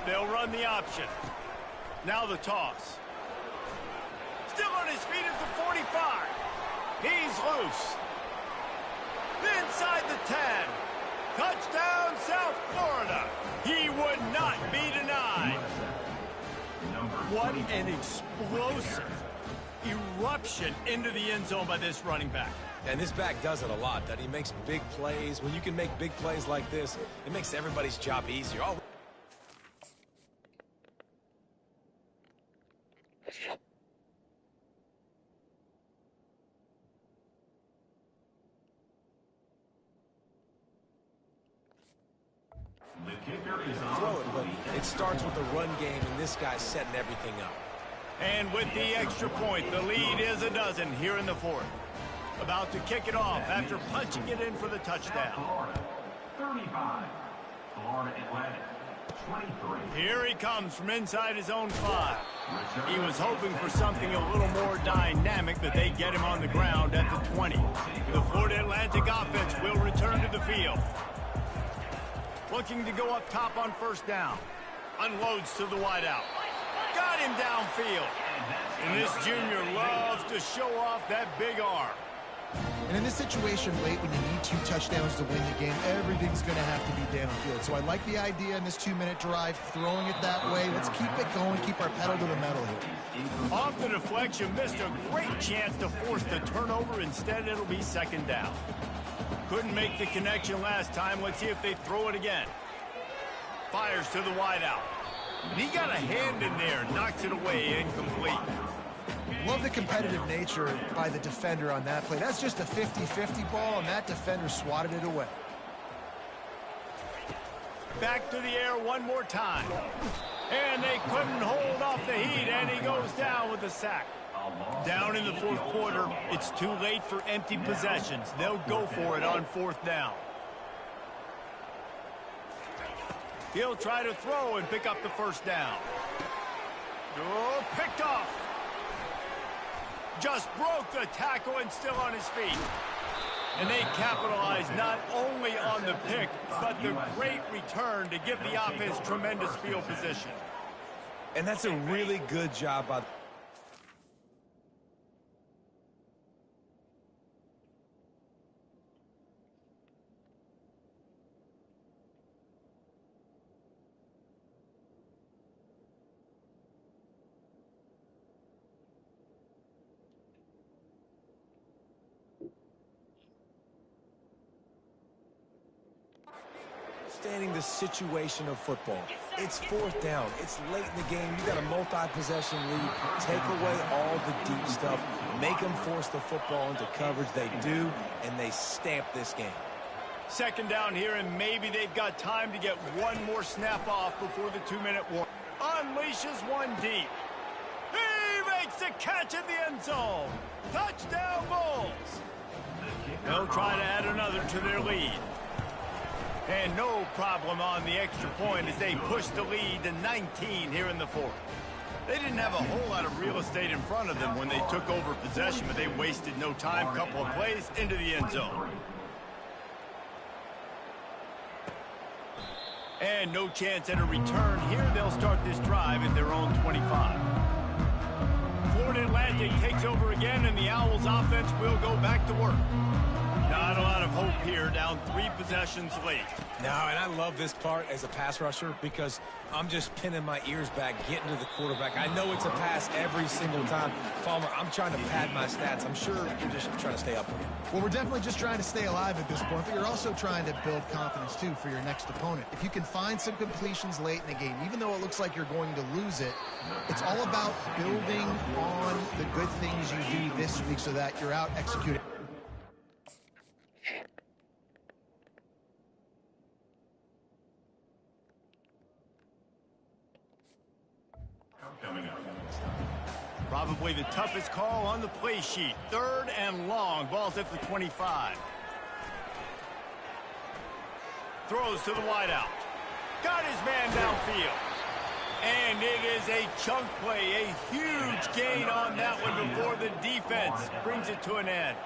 They'll run the option. Now the toss. Still on his feet at the 45. He's loose. Inside the 10. Touchdown, South Florida. He would not be denied. What an explosive eruption into the end zone by this running back. And this back does it a lot, that he makes big plays. When you can make big plays like this, it makes everybody's job easier. The kicker is on. Throw it, but it starts with the run game, and this guy's setting everything up. And with the extra point, the lead is a dozen here in the fourth. About to kick it off after punching it in for the touchdown. Florida, 35. Florida Atlantic, 23. Here he comes from inside his own 5. He was hoping for something a little more dynamic, but they get him on the ground at the 20. The Florida Atlantic offense will return to the field. Looking to go up top on first down. Unloads to the wideout. Got him downfield. And this junior loves to show off that big arm. And in this situation late when you need 2 touchdowns to win the game, everything's going to have to be downfield. So I like the idea in this 2-minute drive, throwing it that way. Let's keep it going, keep our pedal to the metal here. Off the deflection, missed a great chance to force the turnover. Instead, it'll be second down. Couldn't make the connection last time. Let's see if they throw it again. Fires to the wideout. And he got a hand in there, knocks it away, incomplete. Love the competitive nature by the defender on that play. That's just a 50-50 ball, and that defender swatted it away. Back to the air one more time. And they couldn't hold off the heat, and he goes down with a sack. Down in the fourth quarter, it's too late for empty possessions. They'll go for it on fourth down. He'll try to throw and pick up the first down. Oh, picked off. Just broke the tackle and still on his feet. And they capitalize not only on the pick, but the great return to give the offense tremendous field position. And that's a really good job by understanding the situation of football. It's fourth down. It's late in the game. You got a multi-possession lead. Take away all the deep stuff. Make them force the football into coverage. They do, and they stamp this game. Second down here, and maybe they've got time to get one more snap off before the 2-minute warning. Unleashes one deep. He makes the catch in the end zone. Touchdown, Bulls. They'll try to add another to their lead. And no problem on the extra point as they push the lead to 19 here in the fourth. They didn't have a whole lot of real estate in front of them when they took over possession, but they wasted no time. Couple of plays into the end zone. And no chance at a return here. They'll start this drive at their own 25. Florida Atlantic takes over again, and the Owls offense will go back to work. Not a lot of hope here, down 3 possessions late. No, and I love this part as a pass rusher because I'm just pinning my ears back, getting to the quarterback. I know it's a pass every single time. Palmer, I'm trying to pad my stats. I'm sure you're just trying to stay up here. Well, we're definitely just trying to stay alive at this point, but you're also trying to build confidence, too, for your next opponent. If you can find some completions late in the game, even though it looks like you're going to lose it, it's all about building on the good things you do this week so that you're out executing. Coming up. Probably the toughest call on the play sheet. 3rd and long. Ball's at the 25. Throws to the wideout. Got his man downfield. And it is a chunk play. A huge gain on that one before the defense brings it to an end.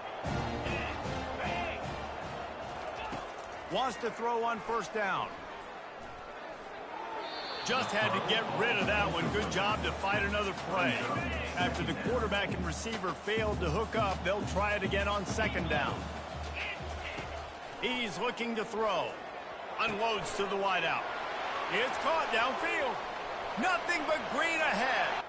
Wants to throw on 1st down. Just had to get rid of that one. Good job to fight another play. After the quarterback and receiver failed to hook up, they'll try it again on 2nd down. He's looking to throw. Unloads to the wideout. It's caught downfield. Nothing but green ahead.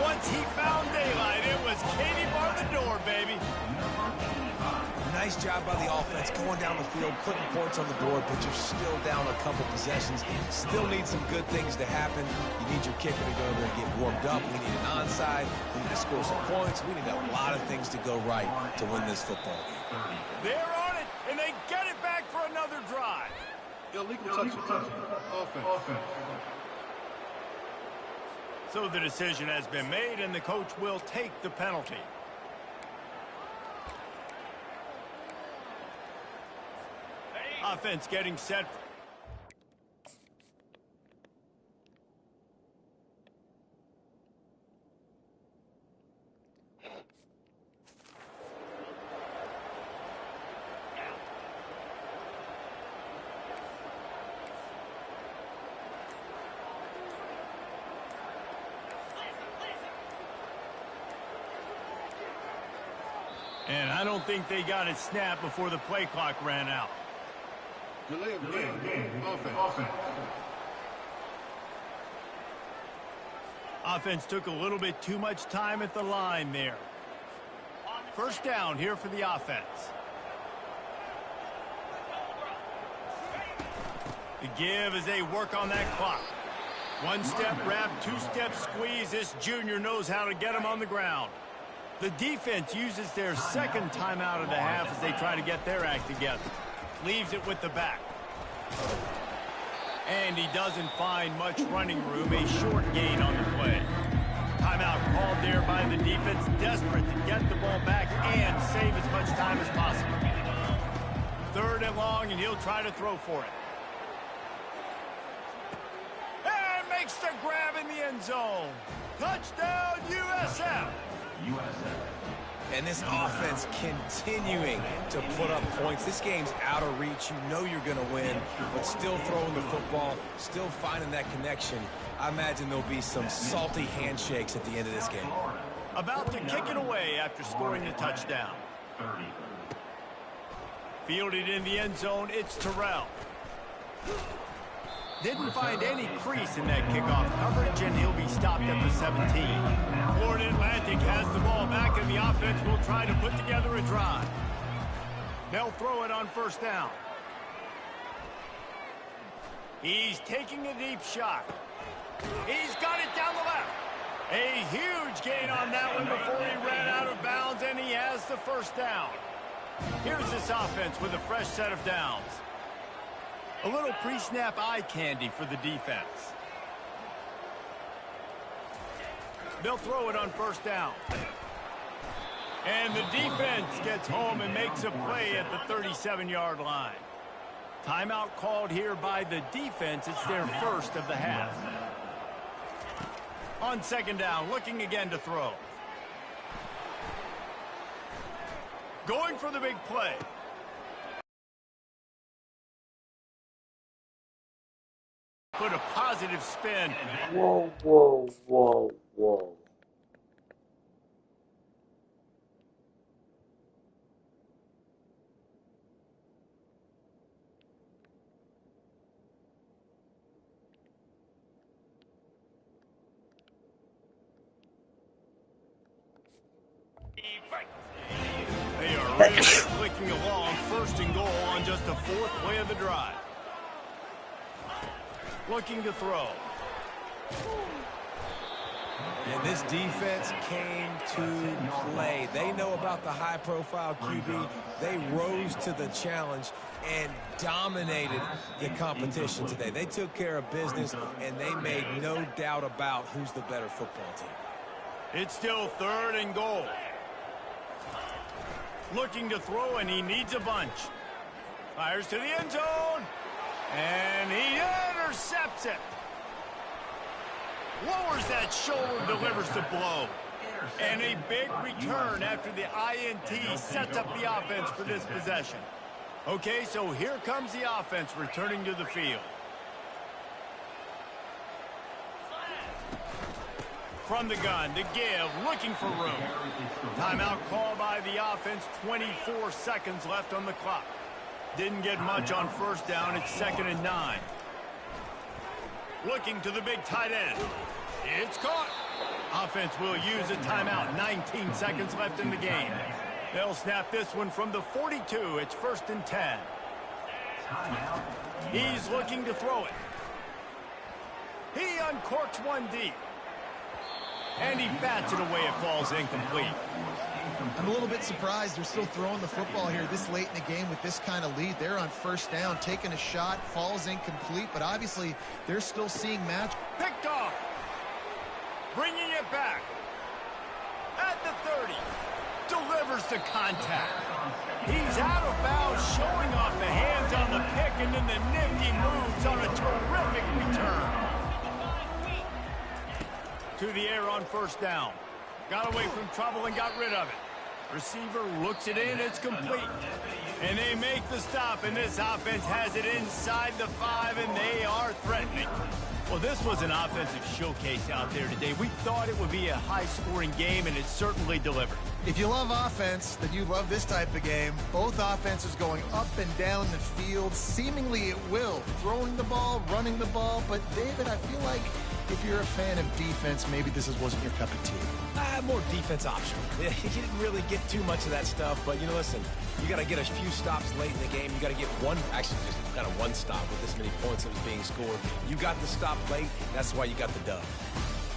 once he found daylight, it was Katie bar the door, baby. Nice job by the offense going down the field, putting points on the board, but you're still down a couple possessions. Still need some good things to happen. You need your kicker to go in there and get warmed up. We need an onside. We need to score some points. We need a lot of things to go right to win this football game. They're on it, and they get it back for another drive. Illegal touch. Offense. So the decision has been made, and the coach will take the penalty. Offense getting set. And I don't think they got it snapped before the play clock ran out. Delay of game. Offense. Offense took a little bit too much time at the line there. First down here for the offense. The give as they work on that clock. One step wrap, two step squeeze. This junior knows how to get him on the ground. The defense uses their second timeout of the half as they try to get their act together. Leaves it with the back. And he doesn't find much running room. A short gain on the play. Timeout called there by the defense. Desperate to get the ball back and save as much time as possible. Third and long, and he'll try to throw for it. And makes the grab in the end zone. Touchdown, USF. And this offense continuing to put up points. This game's out of reach. You know you're going to win, but still throwing the football, still finding that connection. I imagine there'll be some salty handshakes at the end of this game. About to kick it away after scoring the touchdown. Fielded in the end zone, it's Terrell. Didn't find any crease in that kickoff coverage, and he'll be stopped at the 17. Florida Atlantic has the ball back, and the offense will try to put together a drive. They'll throw it on first down. He's taking a deep shot. He's got it down the left. A huge gain on that one before he ran out of bounds, and he has the first down. Here's this offense with a fresh set of downs. A little pre-snap eye candy for the defense. They'll throw it on first down. And the defense gets home and makes a play at the 37-yard line. Timeout called here by the defense. It's their first of the half. On second down, looking again to throw. Going for the big play. Put a positive spin. Whoa, whoa, whoa, whoa. They are really clicking along. First and goal on just the fourth play of the drive. Looking to throw. And this defense came to play. They know about the high-profile QB. They rose to the challenge and dominated the competition today. They took care of business, and they made no doubt about who's the better football team. It's still third and goal. Looking to throw, and he needs a bunch. Fires to the end zone. And he intercepts it. Lowers that shoulder, delivers the blow. And a big return after the INT sets up the offense for this possession. Okay, so here comes the offense returning to the field. From the gun, to give, looking for room. Timeout called by the offense, 24 seconds left on the clock. Didn't get much on first down. It's 2nd and 9. Looking to the big tight end. It's caught. Offense will use a timeout. 19 seconds left in the game. They'll snap this one from the 42. It's 1st and 10. He's looking to throw it. He uncorks one deep. And he bats it away. It falls incomplete. I'm a little bit surprised they're still throwing the football here this late in the game with this kind of lead. They're on 1st down, taking a shot, falls incomplete, but obviously they're still seeing match. Picked off. Bringing it back. At the 30. Delivers the contact. He's out of bounds, showing off the hands on the pick, and then the nifty moves on a terrific return. To the air on 1st down. Got away from trouble and got rid of it. Receiver looks it in, it's complete. And they make the stop, and this offense has it inside the 5, and they are threatening. Well, this was an offensive showcase out there today. We thought it would be a high-scoring game, and it certainly delivered. If you love offense, then you love this type of game. Both offenses going up and down the field, seemingly at will. Throwing the ball, running the ball. But, David, I feel like if you're a fan of defense, maybe this wasn't your cup of tea. More defense optional. You didn't really get too much of that stuff, but, you know, listen, you got to get a few stops late in the game. You got to get actually just kind of one stop with this many points that was being scored. You got the stop late. That's why you got the dub.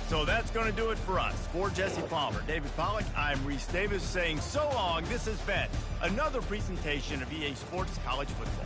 So that's going to do it for us. For Jesse Palmer, David Pollack, I'm Reese Davis saying so long. This has been another presentation of EA Sports College Football.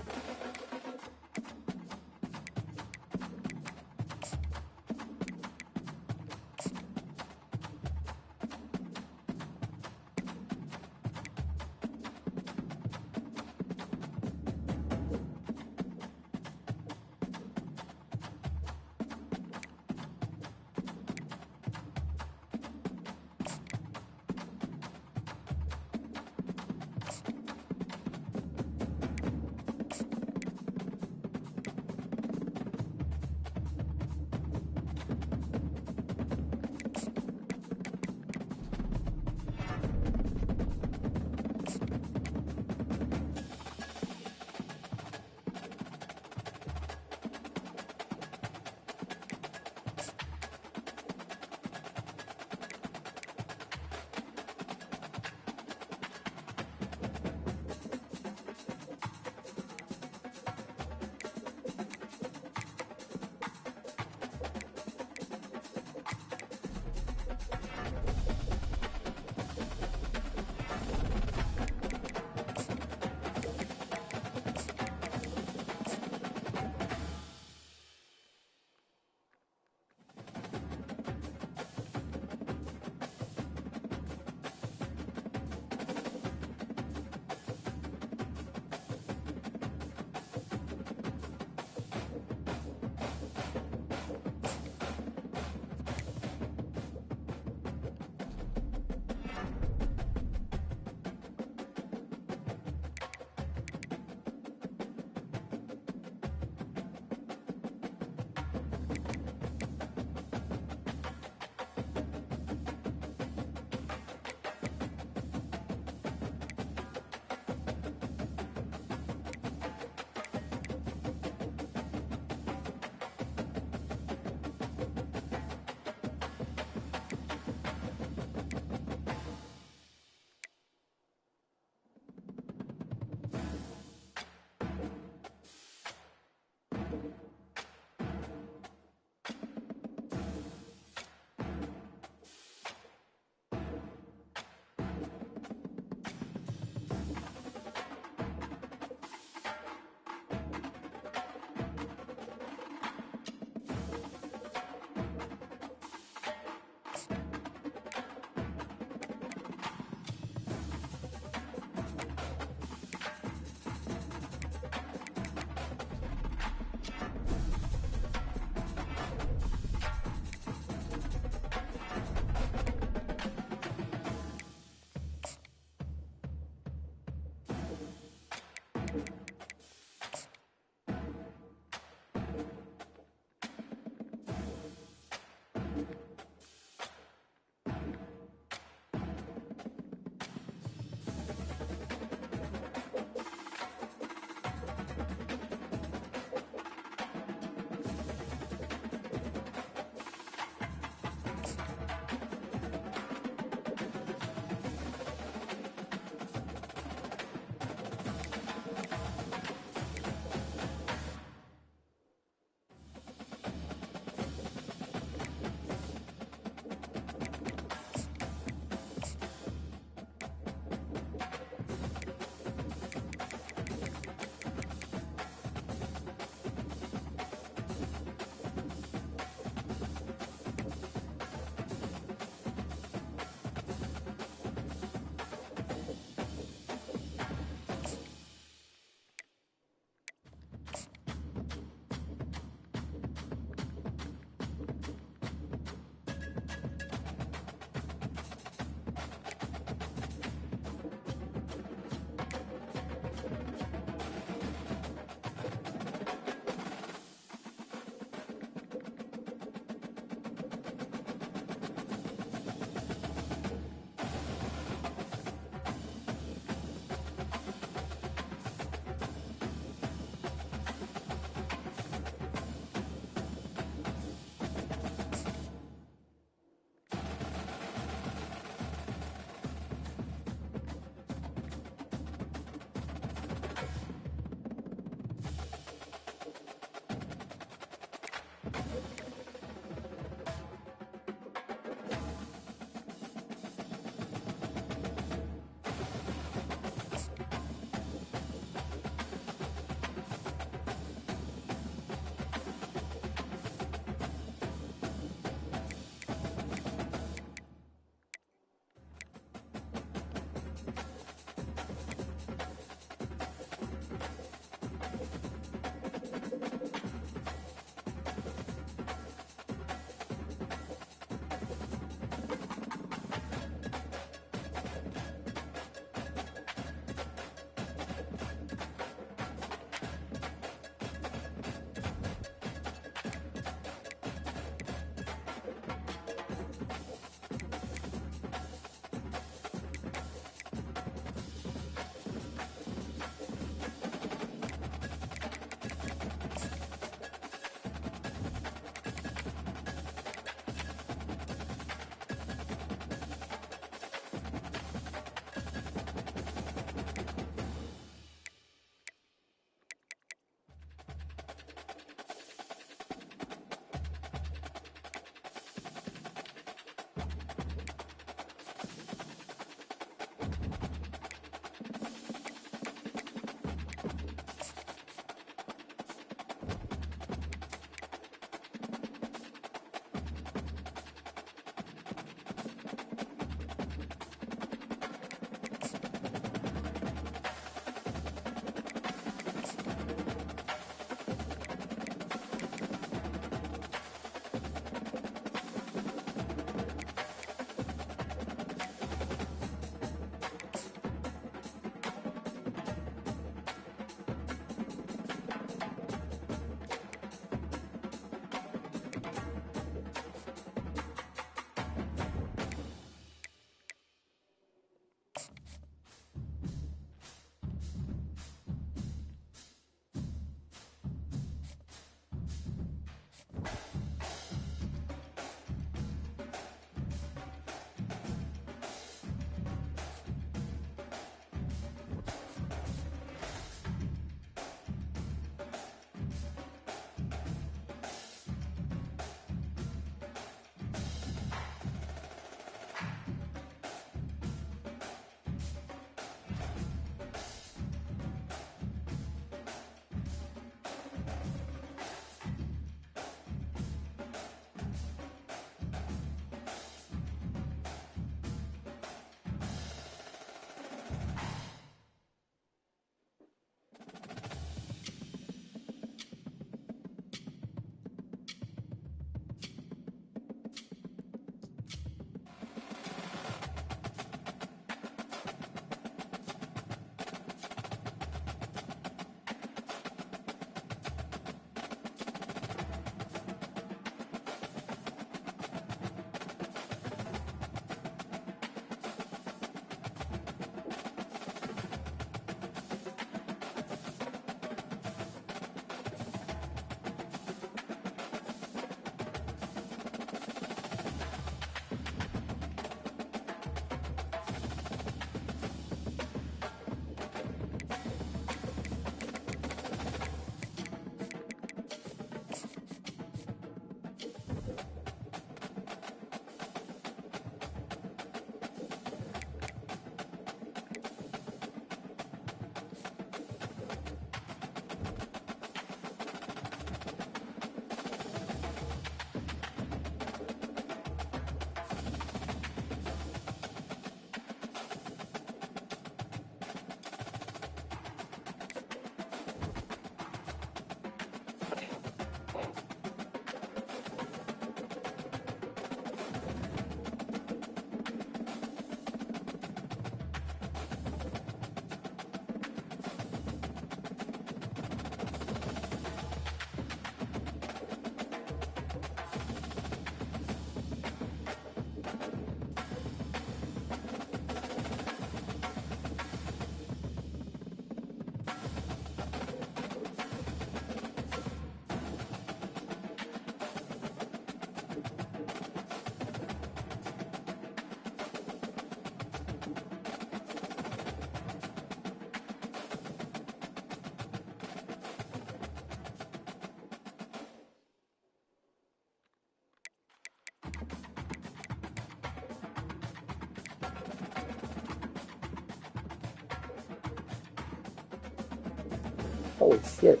Holy shit.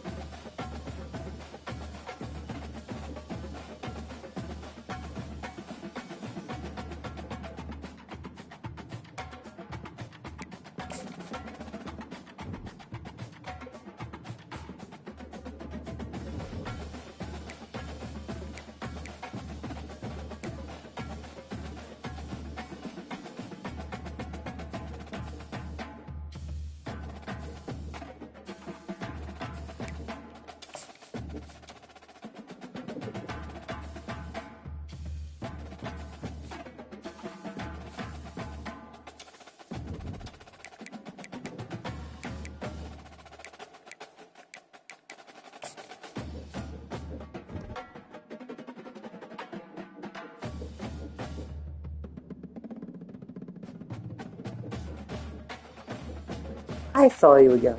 I thought he would get